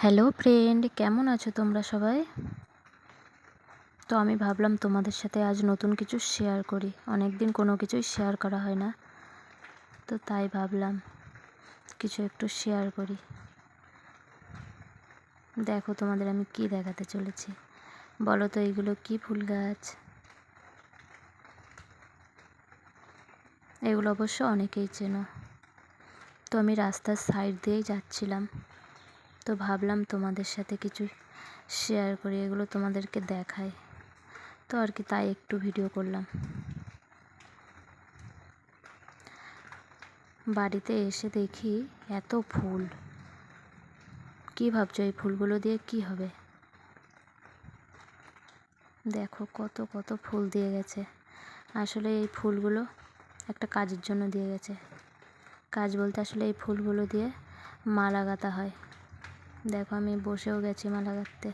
Hello friend, কেমন আছো তোমরা সবাই? তো আমি ভাবলাম তোমাদের সাথে আজ নতুন কিছু শেয়ার করি। অনেক দিন কোনো কিছুই শেয়ার করা হয় না, তো তাই ভাবলাম কিছু একটু শেয়ার করি। দেখো তোমাদের আমি কি দেখাতে চলেছি, বলো তো এইগুলো কি ফুল গাছ? এগুলো অবশ্য অনেকেই চেনো। তো আমি রাস্তার সাইড দিয়েই যাচ্ছিলাম, তো ভাবলাম তোমাদের সাথে কিছু শেয়ার করি, এগুলো তোমাদেরকে দেখাই। তো আর কি, তাই একটু ভিডিও করলাম। বাড়িতে এসে দেখি এত ফুল। কি ভাবছো এই ফুলগুলো দিয়ে কি হবে? দেখো কত কত ফুল দিয়ে গেছে। আসলে এই ফুলগুলো একটা কাজের জন্য দিয়ে গেছে। কাজ বলতে আসলে এই ফুলগুলো দিয়ে মালা গাঁথা হয়। দেখো আমি বসেও গেছি মালা গাঁথতে।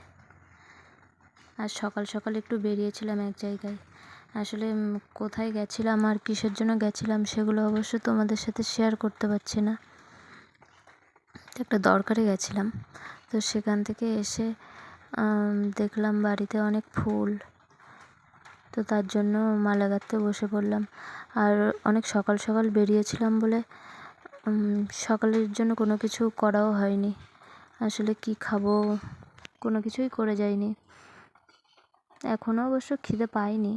আর সকাল সকাল একটু বেরিয়েছিলাম এক জায়গায়। আসলে কোথায় গেছিলাম আর কিসের জন্য গেছিলাম সেগুলো অবশ্য তোমাদের সাথে শেয়ার করতে পারছি না। একটা দরকারে গেছিলাম, তো সেখান থেকে এসে দেখলাম বাড়িতে অনেক ফুল, তো তার জন্য মালা গাঁথতে বসে পড়লাম। আর অনেক সকাল সকাল বেরিয়েছিলাম বলে সকালের জন্য কোনো কিছু করাও হয়নি। আসলে কি খাবো কোনো কিছুই করে যাইনি। এখনও অবশ্য খিদে পাইনি।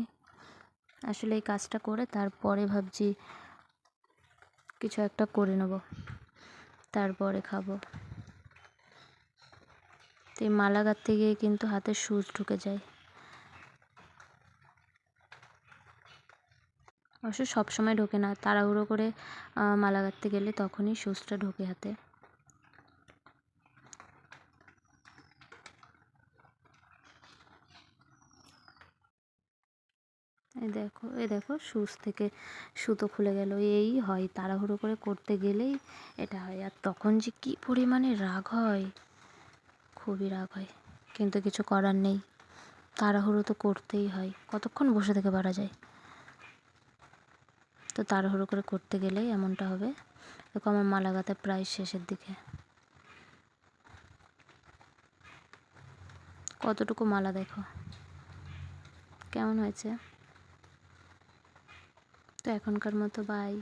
আসলে এই কাজটা করে তারপরে ভাবছি কিছু একটা করে নেব, তারপরে খাবো। তো এই মালা গাঁথতে গিয়ে কিন্তু হাতে সুচ ঢুকে যায়। অবশ্য সবসময় ঢোকে না, তাড়াহুড়ো করে মালা গাঁথতে গেলে তখনই সুচটা ঢোকে হাতে। এই দেখো সুচ থেকে সুতো খুলে গেল। এই হয়, তাড়াহুড়ো করে করতে গেলেই এটা হয়। আর তখন যে কী পরিমাণে রাগ হয়, খুবই রাগ হয়, কিন্তু কিছু করার নেই। তাড়াহুড়ো তো করতেই হয়, কতক্ষণ বসে থেকে পারা যায়? তো তাড়াহুড়ো করে করতে গেলেই এমনটা হবে। দেখো আমার মালা গাঁথা প্রায় শেষের দিকে। কতটুকু মালা দেখো কেমন হয়েছে। তো এখনকার মতো বাই।